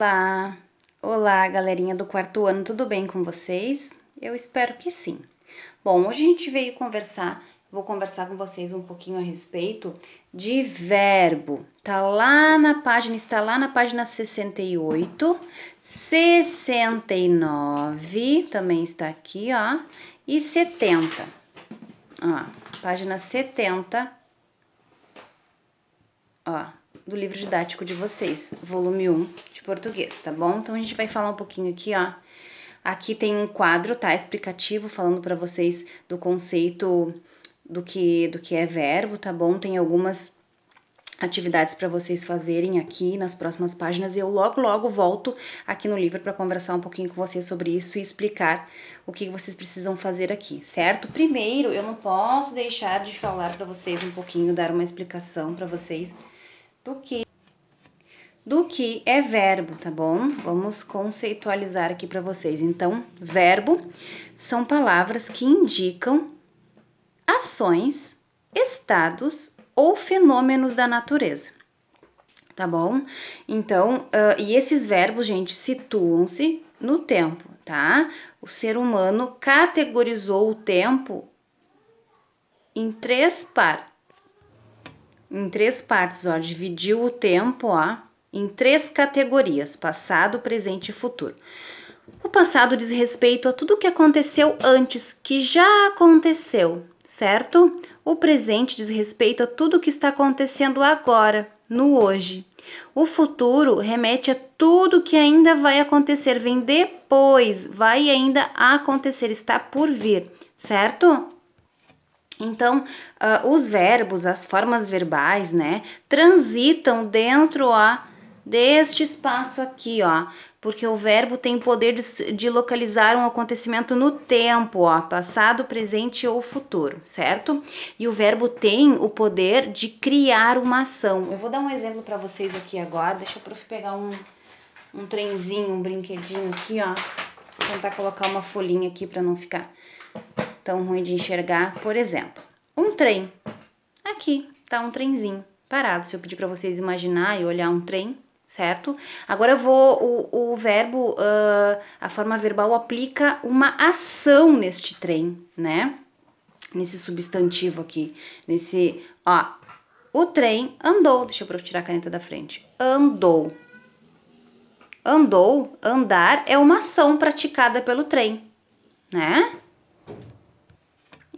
Olá, olá, galerinha do quarto ano, tudo bem com vocês? Eu espero que sim. Bom, hoje a gente veio vou conversar com vocês um pouquinho a respeito de verbo. Está lá na página 68, 69, também está aqui, ó, e 70. Ó, página 70, ó, do livro didático de vocês, volume 1 de português, tá bom? Então a gente vai falar um pouquinho aqui, ó. Aqui tem um quadro, tá, explicativo, falando para vocês do conceito do que é verbo, tá bom? Tem algumas atividades para vocês fazerem aqui nas próximas páginas e eu logo volto aqui no livro para conversar um pouquinho com vocês sobre isso e explicar o que vocês precisam fazer aqui, certo? Primeiro, eu não posso deixar de falar para vocês um pouquinho, dar uma explicação para vocês do que é verbo, tá bom? Vamos conceitualizar aqui para vocês. Então, verbo são palavras que indicam ações, estados ou fenômenos da natureza, tá bom? Então, e esses verbos, gente, situam-se no tempo, tá? O ser humano categorizou o tempo em três partes, ó, dividiu o tempo, ó, em três categorias: passado, presente e futuro. O passado diz respeito a tudo o que aconteceu antes, que já aconteceu, certo? O presente diz respeito a tudo o que está acontecendo agora, no hoje. O futuro remete a tudo que ainda vai acontecer, vem depois, vai ainda acontecer, está por vir, certo? Então, os verbos, as formas verbais, né, transitam dentro, ó, deste espaço aqui, ó, porque o verbo tem o poder de localizar um acontecimento no tempo, ó, passado, presente ou futuro, certo? E o verbo tem o poder de criar uma ação. Eu vou dar um exemplo para vocês aqui agora. Deixa eu pegar um trenzinho, um brinquedinho aqui, ó. Vou tentar colocar uma folhinha aqui para não ficar tão ruim de enxergar. Por exemplo, um trem. Aqui tá um trenzinho parado. Se eu pedir para vocês imaginar e olhar um trem, certo? Agora eu vou, o verbo, a forma verbal aplica uma ação neste trem, né? Nesse substantivo aqui, nesse, ó, o trem andou. Deixa eu tirar a caneta da frente. Andou. Andou, andar é uma ação praticada pelo trem, né?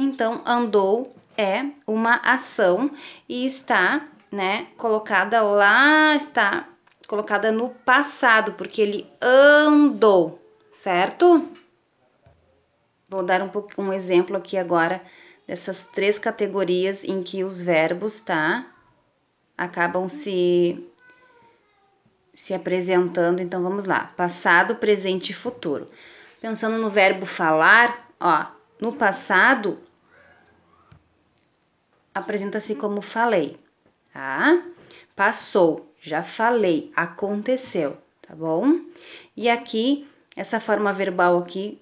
Então, andou é uma ação e está, né, está colocada no passado, porque ele andou, certo? Vou dar um exemplo aqui agora dessas três categorias em que os verbos, tá, acabam se apresentando. Então, vamos lá. Passado, presente e futuro. Pensando no verbo falar, ó, no passado, apresenta-se como falei, tá? Passou, já falei, aconteceu, tá bom? E aqui, essa forma verbal aqui,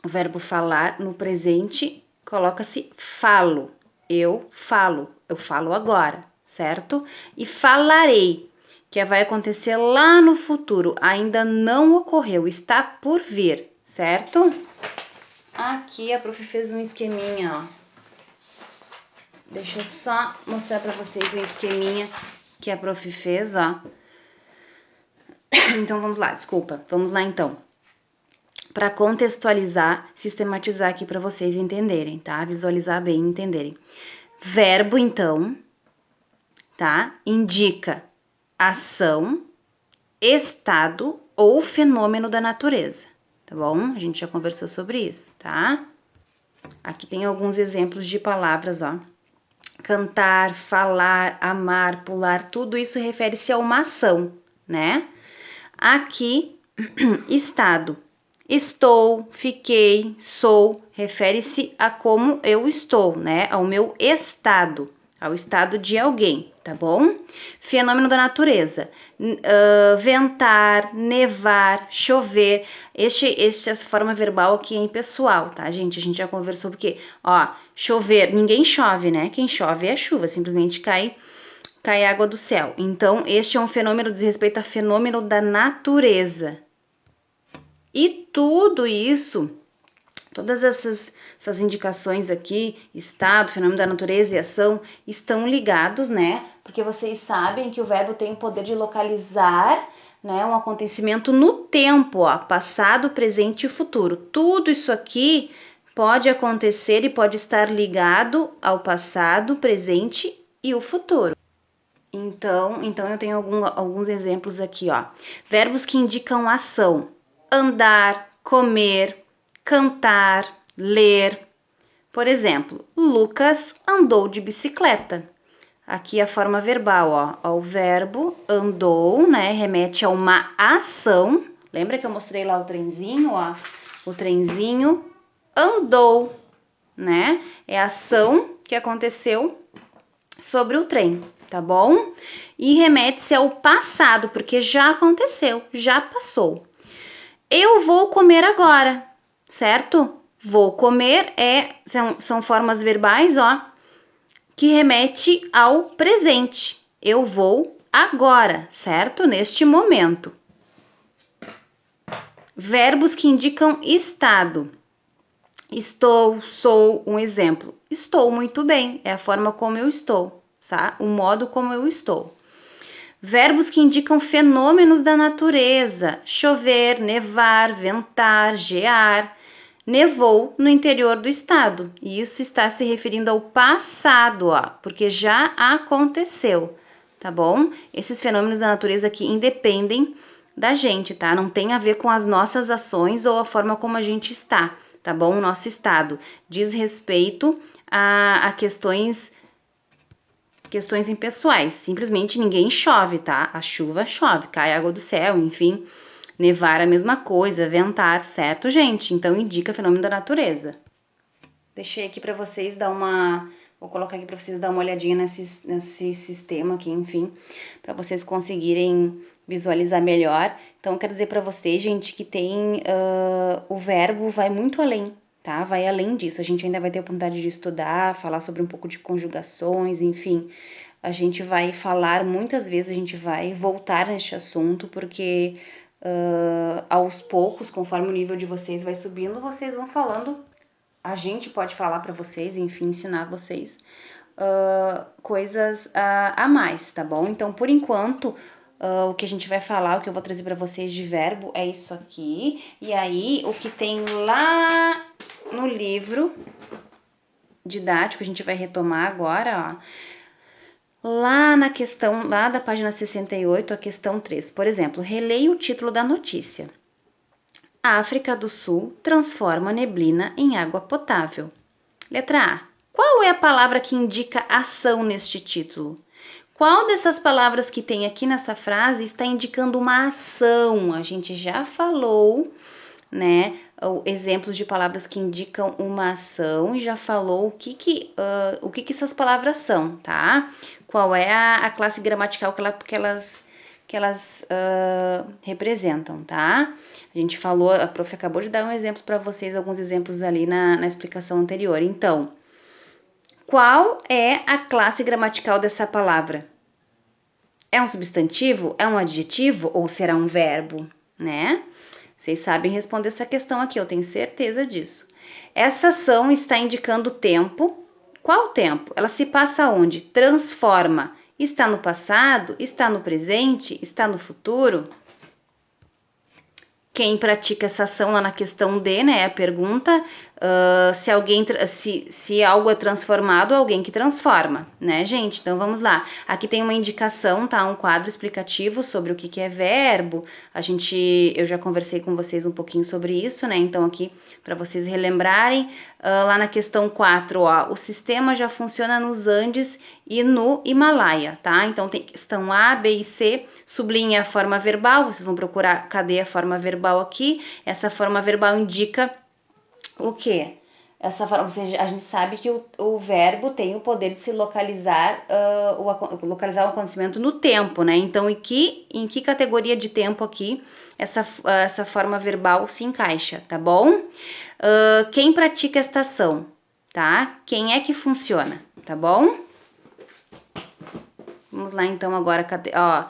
o verbo falar, no presente, coloca-se falo, eu falo agora, certo? E falarei, que vai acontecer lá no futuro, ainda não ocorreu, está por vir, certo? Aqui a prof fez um esqueminha, ó. Deixa eu só mostrar para vocês um esqueminha que a prof fez, ó. Então, vamos lá, desculpa. Vamos lá, então. Para contextualizar, sistematizar aqui para vocês entenderem, tá? Visualizar bem e entenderem. Verbo, então, tá? Indica ação, estado ou fenômeno da natureza, tá bom? A gente já conversou sobre isso, tá? Aqui tem alguns exemplos de palavras, ó. Cantar, falar, amar, pular, tudo isso refere-se a uma ação, né? Aqui, estado. Estou, fiquei, sou, refere-se a como eu estou, né? Ao meu estado, ao estado de alguém, tá bom? Fenômeno da natureza. Ventar, nevar, chover. Essa forma verbal aqui é impessoal, tá, gente? A gente já conversou porque, ó, chover, ninguém chove, né? Quem chove é a chuva, simplesmente cai cai água do céu. Então, este é um fenômeno, diz respeito a fenômeno da natureza. E tudo isso, todas essas indicações aqui, estado, fenômeno da natureza e ação, estão ligados, né? Porque vocês sabem que o verbo tem o poder de localizar, né, um acontecimento no tempo, ó, passado, presente e futuro. Tudo isso aqui pode acontecer e pode estar ligado ao passado, presente e o futuro. Então eu tenho alguns exemplos aqui, ó. Verbos que indicam ação: andar, comer, cantar, ler. Por exemplo, Lucas andou de bicicleta. Aqui a forma verbal, ó. O verbo andou, né, remete a uma ação. Lembra que eu mostrei lá o trenzinho, ó? O trenzinho andou, né? É a ação que aconteceu sobre o trem, tá bom? E remete-se ao passado, porque já aconteceu, já passou. Eu vou comer agora, certo? Vou comer são formas verbais, ó, que remete ao presente. Eu vou agora, certo? Neste momento. Verbos que indicam estado. Estou, sou, um exemplo. Estou muito bem, é a forma como eu estou, tá? O modo como eu estou. Verbos que indicam fenômenos da natureza: chover, nevar, ventar, gear. Nevou no interior do estado, e isso está se referindo ao passado, ó, porque já aconteceu, tá bom? Esses fenômenos da natureza aqui independem da gente, tá? Não tem a ver com as nossas ações ou a forma como a gente está, tá bom? O nosso estado diz respeito a questões impessoais. Simplesmente ninguém chove, tá? A chuva chove, cai água do céu, enfim. Nevar a mesma coisa, ventar, certo, gente? Então indica fenômeno da natureza. Deixei aqui para vocês dar uma... Vou colocar aqui para vocês dar uma olhadinha nesse sistema aqui, enfim, para vocês conseguirem visualizar melhor. Então, eu quero dizer para vocês, gente, que tem... o verbo vai muito além, tá? Vai além disso. A gente ainda vai ter a oportunidade de estudar, falar sobre um pouco de conjugações, enfim. A gente vai falar, muitas vezes a gente vai voltar neste assunto, porque aos poucos, conforme o nível de vocês vai subindo, vocês vão falando. A gente pode falar para vocês, enfim, ensinar vocês coisas a mais, tá bom? Então, por enquanto, o que a gente vai falar, o que eu vou trazer para vocês de verbo é isso aqui. E aí, o que tem lá no livro didático, a gente vai retomar agora, ó. Lá na questão, lá da página 68, a questão 3. Por exemplo, releia o título da notícia. A África do Sul transforma neblina em água potável. Letra A. Qual é a palavra que indica ação neste título? Qual dessas palavras que tem aqui nessa frase está indicando uma ação? A gente já falou, né? Exemplos de palavras que indicam uma ação e já falou o que essas palavras são, tá? Qual é a classe gramatical que elas representam, tá? A gente falou, a prof acabou de dar um exemplo para vocês, alguns exemplos ali na explicação anterior. Então, qual é a classe gramatical dessa palavra? É um substantivo? É um adjetivo? Ou será um verbo, né? Vocês sabem responder essa questão aqui, eu tenho certeza disso. Essa ação está indicando tempo. Qual tempo? Ela se passa onde? Transforma. Está no passado? Está no presente? Está no futuro? Quem pratica essa ação lá na questão D, né? A pergunta se algo é transformado, alguém que transforma, né, gente? Então vamos lá. Aqui tem uma indicação, tá? Um quadro explicativo sobre o que é verbo. Eu já conversei com vocês um pouquinho sobre isso, né? Então aqui para vocês relembrarem, lá na questão 4, ó, o sistema já funciona nos Andes e no Himalaia, tá? Então tem questão A, B e C, sublinha a forma verbal, vocês vão procurar cadê a forma verbal aqui. Essa forma verbal indica o quê? A gente sabe que o verbo tem o poder de se localizar, localizar o acontecimento no tempo, né? Então, em que categoria de tempo aqui essa forma verbal se encaixa, tá bom? Quem pratica esta ação, tá? Quem é que funciona, tá bom? Vamos lá, então, agora, ó,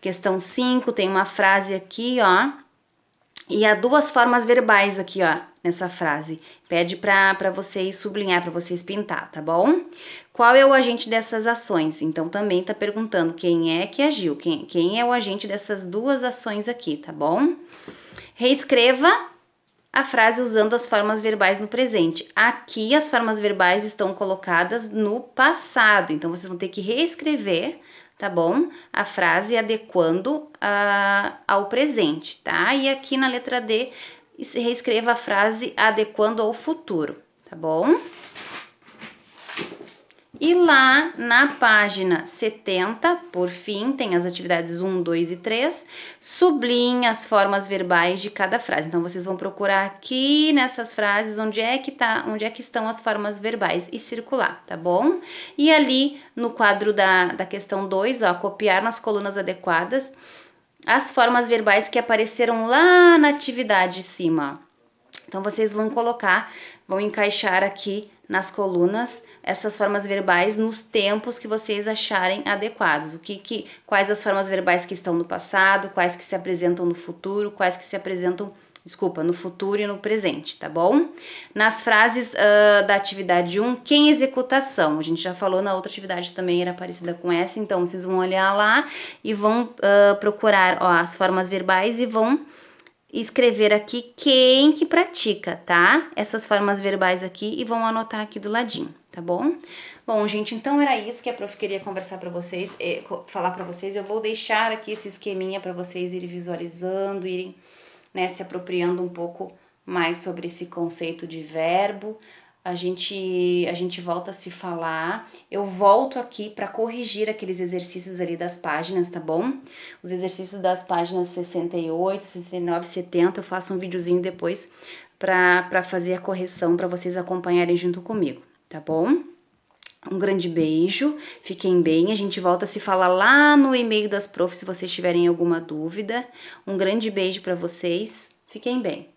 questão 5, tem uma frase aqui, ó, e há duas formas verbais aqui, ó, nessa frase. Pede para vocês sublinhar, para vocês pintar, tá bom? Qual é o agente dessas ações? Então, também tá perguntando quem é que agiu, quem é o agente dessas duas ações aqui, tá bom? Reescreva a frase usando as formas verbais no presente. Aqui, as formas verbais estão colocadas no passado, então vocês vão ter que reescrever, tá bom? A frase adequando ao presente, tá? E aqui na letra D, reescreva a frase adequando ao futuro, tá bom? E lá na página 70, por fim, tem as atividades 1, 2 e 3, sublinhe as formas verbais de cada frase. Então, vocês vão procurar aqui nessas frases onde é que estão as formas verbais e circular, tá bom? E ali no quadro da questão 2, ó, copiar nas colunas adequadas as formas verbais que apareceram lá na atividade de cima. Então, vocês vão encaixar aqui nas colunas essas formas verbais nos tempos que vocês acharem adequados. Quais as formas verbais que estão no passado, quais que se apresentam no futuro, quais que se apresentam, no futuro e no presente, tá bom? Nas frases da atividade 1, quem executa a ação? A gente já falou na outra atividade também, era parecida com essa, então vocês vão olhar lá e vão procurar, ó, as formas verbais e vão escrever aqui quem que pratica, tá? Essas formas verbais aqui e vão anotar aqui do ladinho, tá bom? Bom, gente, então era isso que a prof queria conversar para vocês, falar para vocês. Eu vou deixar aqui esse esqueminha para vocês irem visualizando, irem, né, se apropriando um pouco mais sobre esse conceito de verbo. A gente volta a se falar. Eu volto aqui para corrigir aqueles exercícios ali das páginas, tá bom? Os exercícios das páginas 68, 69, 70, eu faço um videozinho depois para fazer a correção, para vocês acompanharem junto comigo, tá bom? Um grande beijo, fiquem bem, a gente volta a se falar lá no e-mail das profs se vocês tiverem alguma dúvida. Um grande beijo para vocês, fiquem bem.